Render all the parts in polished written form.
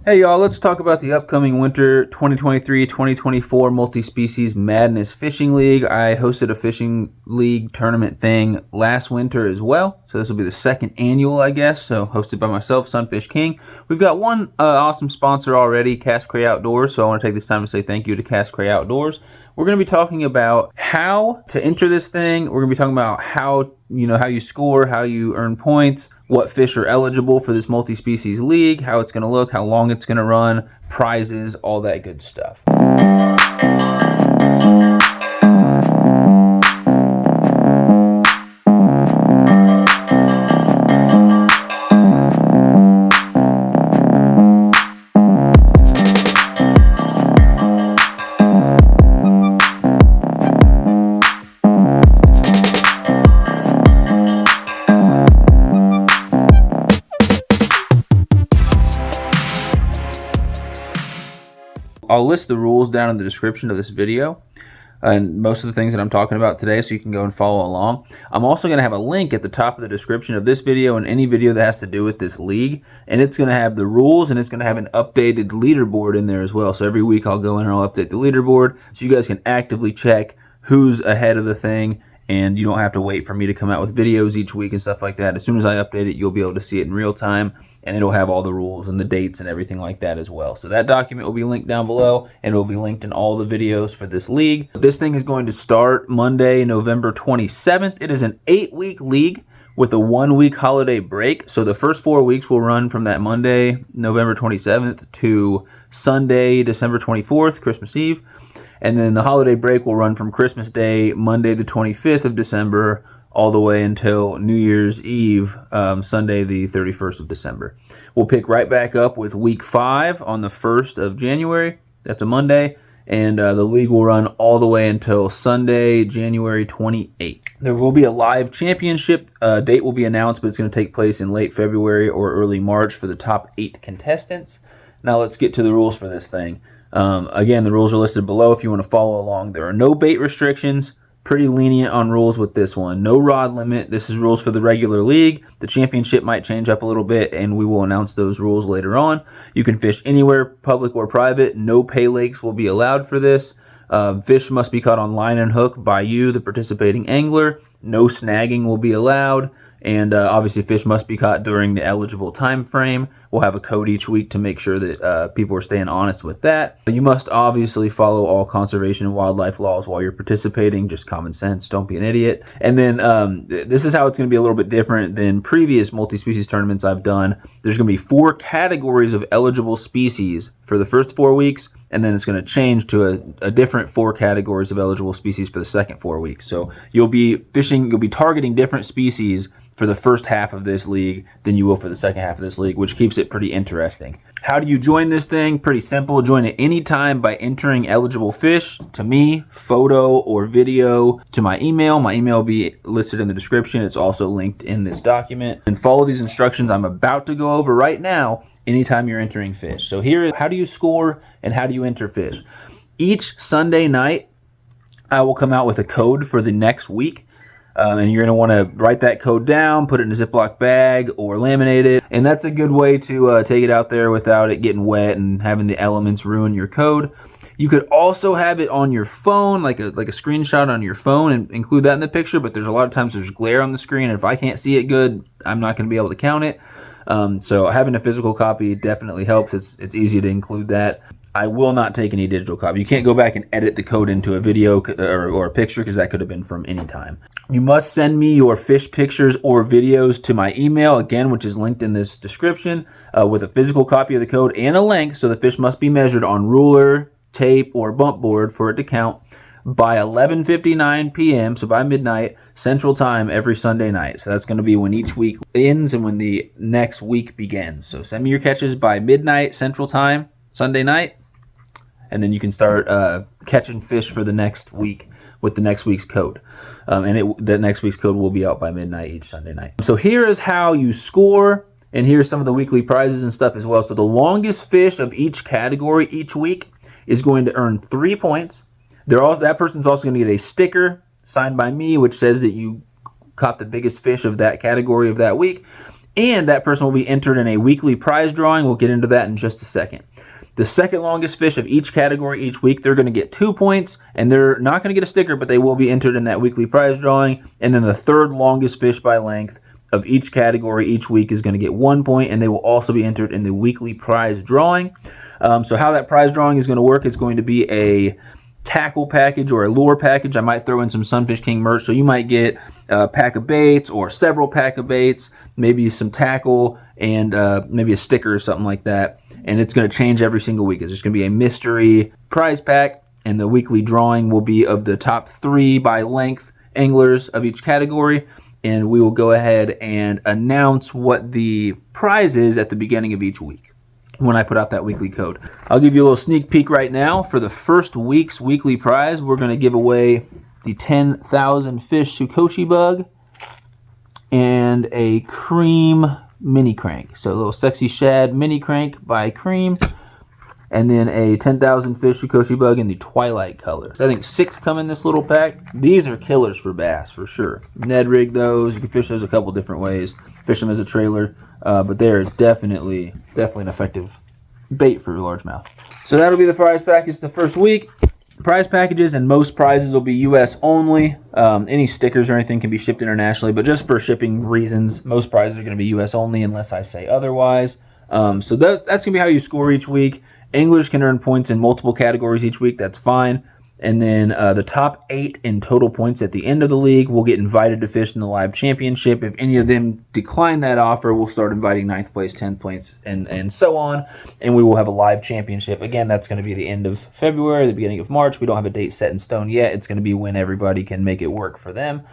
Hey y'all, let's talk about the upcoming winter 2023-2024 multi-species madness fishing league. I hosted a fishing league tournament thing last winter as well, so this will be the second annual, I guess. So hosted by myself, Sunfish King. We've got one awesome sponsor already, Cass Cray Outdoors, so I want to take this time to say thank you to Cass Cray Outdoors. We're going to be talking about how to enter this thing. We're going to be talking about how you score, how you earn points, what fish are eligible for this multi-species league, how it's going to look, how long it's going to run, prizes, all that good stuff. I'll list the rules down in the description of this video and most of the things that I'm talking about today, so you can go and follow along. I'm also going to have a link at the top of the description of this video and any video that has to do with this league, and it's going to have the rules and it's going to have an updated leaderboard in there as well. So every week I'll go in and I'll update the leaderboard so you guys can actively check who's ahead of the thing, and you don't have to wait for me to come out with videos each week and stuff like that. As soon as I update it, you'll be able to see it in real time, and it'll have all the rules and the dates and everything like that as well. So that document will be linked down below, and it will be linked in all the videos for this league. This thing is going to start Monday, November 27th. It is an 8-week league with a 1-week holiday break. So the first 4 weeks will run from that Monday, November 27th to Sunday, December 24th, Christmas Eve. And then the holiday break will run from Christmas Day, Monday the 25th of December, all the way until New Year's Eve, Sunday the 31st of December. We'll pick right back up with week 5 on the 1st of January. That's a Monday. And the league will run all the way until Sunday, January 28th. There will be a live championship. Date will be announced, but it's going to take place in late February or early March for the top 8 contestants. Now let's get to the rules for this thing. Again, the rules are listed below if you want to follow along. There are no bait restrictions. Pretty lenient on rules with this one. No rod limit. This is rules for the regular league. The championship might change up a little bit, and we will announce those rules later on. You can fish anywhere, public or private. No pay lakes will be allowed for this. Fish must be caught on line and hook by you, the participating angler. No snagging will be allowed. And obviously, fish must be caught during the eligible time frame. We'll have a code each week to make sure that people are staying honest with that. You must obviously follow all conservation and wildlife laws while you're participating. Just common sense. Don't be an idiot. And then this is how it's going to be a little bit different than previous multi-species tournaments I've done. There's going to be 4 categories of eligible species for the first 4 weeks, and then it's going to change to a different 4 categories of eligible species for the second 4 weeks. So you'll be targeting different species for the first half of this league than you will for the second half of this league, which keeps it pretty interesting. How do you join this thing? Pretty simple. Join at any time by entering eligible fish to me, photo or video, to my email. My email will be listed in the description. It's also linked in this document. And follow these instructions I'm about to go over right now anytime you're entering fish. So here is how do you score and how do you enter fish. Each Sunday night, I will come out with a code for the next week. And you're going to want to write that code down, put it in a Ziploc bag, or laminate it. And that's a good way to take it out there without it getting wet and having the elements ruin your code. You could also have it on your phone, like a screenshot on your phone, and include that in the picture. But there's a lot of times there's glare on the screen, and if I can't see it good, I'm not going to be able to count it. So having a physical copy definitely helps. It's easy to include that. I will not take any digital copy. You can't go back and edit the code into a video or a picture, because that could have been from any time. You must send me your fish pictures or videos to my email, again, which is linked in this description, with a physical copy of the code and a length. So the fish must be measured on ruler, tape, or bump board for it to count by 11:59 p.m., so by midnight, Central Time every Sunday night. So that's going to be when each week ends and when the next week begins. So send me your catches by midnight Central Time, Sunday night, and then you can start catching fish for the next week with the next week's code. That next week's code will be out by midnight each Sunday night. So here is how you score, and here's some of the weekly prizes and stuff as well. So the longest fish of each category each week is going to earn 3 points. That person's also going to get a sticker signed by me, which says that you caught the biggest fish of that category of that week. and that person will be entered in a weekly prize drawing. We'll get into that in just a second. The second longest fish of each category each week, they're going to get 2 points, and they're not going to get a sticker, but they will be entered in that weekly prize drawing. And then the third longest fish by length of each category each week is going to get 1 point, and they will also be entered in the weekly prize drawing. So how that prize drawing is going to work is going to be a tackle package or a lure package. I might throw in some Sunfish King merch, so you might get a pack of baits or several pack of baits, maybe some tackle, and maybe a sticker or something like that. And it's going to change every single week. It's just going to be a mystery prize pack, and the weekly drawing will be of the top 3 by length anglers of each category. And we will go ahead and announce what the prize is at the beginning of each week when I put out that weekly code. I'll give you a little sneak peek right now. For the first week's weekly prize, we're going to give away the 10,000 fish Sukoshi bug and a cream mini crank. So a little sexy shad mini crank by Cream, and then a 10,000 fish Sukoshi bug in the twilight color. So I think 6 come in this little pack. These are killers for bass for sure. Ned rig those. You can fish those a couple different ways. Fish them as a trailer, but they're definitely an effective bait for largemouth. So that'll be the prize package the first week. Prize packages and most prizes will be U.S. only. Any stickers or anything can be shipped internationally, but just for shipping reasons, most prizes are going to be U.S. only unless I say otherwise. So that's going to be how you score each week. Anglers can earn points in multiple categories each week. That's fine. And then the top 8 in total points at the end of the league will get invited to fish in the live championship. If any of them decline that offer, we'll start inviting 9th place, 10th place, and so on. And we will have a live championship. Again, that's going to be the end of February, the beginning of March. We don't have a date set in stone yet. It's going to be when everybody can make it work for them.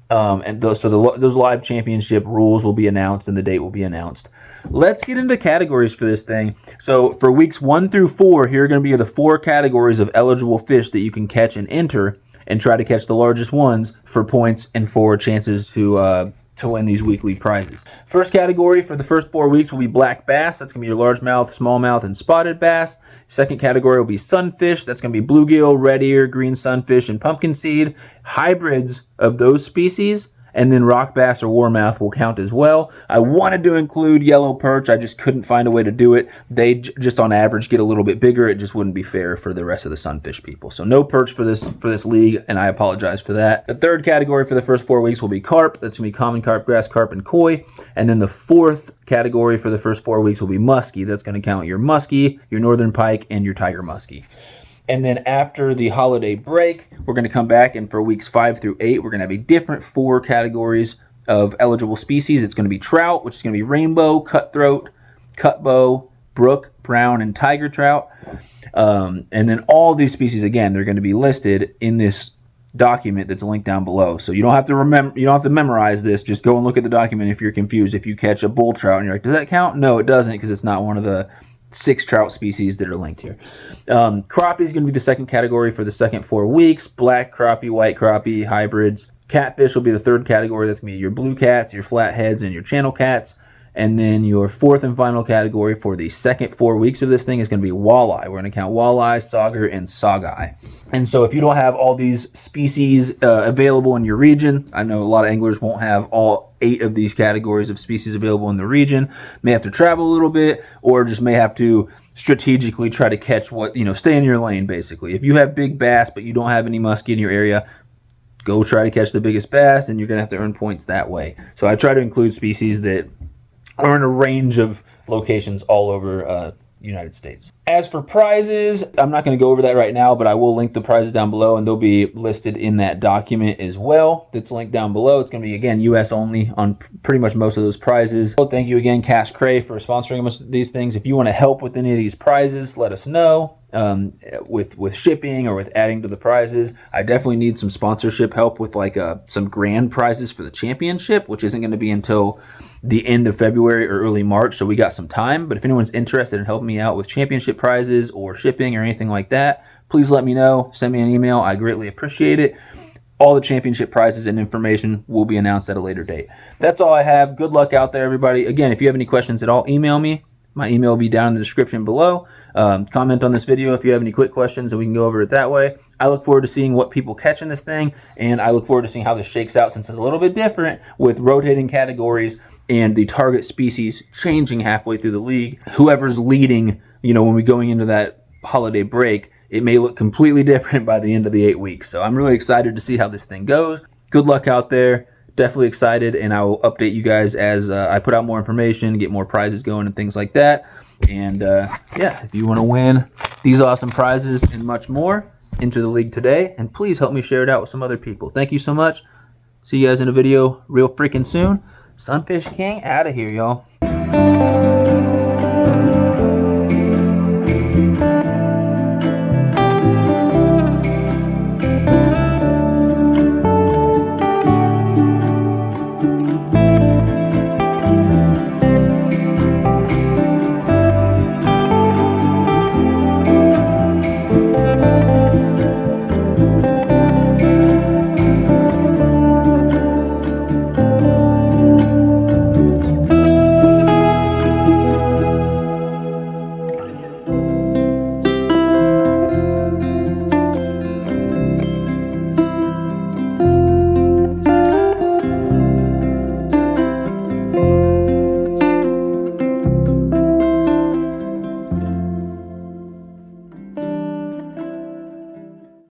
And those live championship rules will be announced and the date will be announced. Let's get into categories for this thing. So for weeks 1 through 4, here are going to be the 4 categories of eligible fish that you can catch and enter, and try to catch the largest ones for points and for chances to win these weekly prizes. First category for the first 4 weeks will be black bass. That's going to be your largemouth, smallmouth, and spotted bass. Second category will be sunfish. That's going to be bluegill, red ear, green sunfish, and pumpkin seed. Hybrids of those species. And then rock bass or warmouth will count as well. I wanted to include yellow perch. I just couldn't find a way to do it. They just on average get a little bit bigger. It just wouldn't be fair for the rest of the sunfish people. So no perch for this league, and I apologize for that. The third category for the first 4 weeks will be carp. That's going to be common carp, grass carp, and koi. And then the fourth category for the first 4 weeks will be muskie. That's going to count your muskie, your northern pike, and your tiger muskie. And then after the holiday break, we're going to come back, and for weeks 5 through 8, we're going to have a different 4 categories of eligible species. It's going to be trout, which is going to be rainbow, cutthroat, cutbow, brook, brown, and tiger trout. And then all these species, again, they're going to be listed in this document that's linked down below. So you don't have to memorize this. Just go and look at the document if you're confused. If you catch a bull trout and you're like, does that count? No, it doesn't, because it's not one of the 6 trout species that are linked here. Crappie is going to be the second category for the second 4 weeks. Black crappie, white crappie, hybrids. Catfish will be the third category. That's going to be your blue cats, your flatheads, and your channel cats. And then your fourth and final category for the second 4 weeks of this thing is going to be walleye. We're going to count walleye, sauger, and saugeye. And so if you don't have all these species available in your region, I know a lot of anglers won't have all 8 of these categories of species available in the region, may have to travel a little bit, or just may have to strategically try to catch stay in your lane, basically. If you have big bass, but you don't have any muskie in your area, go try to catch the biggest bass, and you're going to have to earn points that way. So I try to include species that are in a range of locations all over United States. As for prizes, I'm not going to go over that right now, but I will link the prizes down below, and they'll be listed in that document as well. That's linked down below. It's going to be, again, U.S. only on pretty much most of those prizes. So thank you again, Cash Cray, for sponsoring most of these things. If you want to help with any of these prizes, let us know. With shipping or with adding to the prizes. I definitely need some sponsorship help with some grand prizes for the championship, which isn't going to be until the end of February or early March, so we got some time. But if anyone's interested in helping me out with championship prizes or shipping or anything like that, please let me know. Send me an email. I greatly appreciate it. All the championship prizes and information will be announced at a later date. That's all I have. Good luck out there, everybody. Again, if you have any questions at all, email me. My email will be down in the description below. Comment on this video if you have any quick questions, and we can go over it that way. I look forward to seeing what people catch in this thing, and I look forward to seeing how this shakes out, since it's a little bit different with rotating categories and the target species changing halfway through the league. Whoever's leading, when we're going into that holiday break, it may look completely different by the end of the 8 weeks. So I'm really excited to see how this thing goes. Good luck out there. Definitely excited, and I will update you guys as I put out more information, get more prizes going and things like that. And yeah, if you want to win these awesome prizes and much more, enter the league today, and please help me share it out with some other people. Thank you so much. See you guys in a video real freaking soon. Sunfish King out of here, y'all.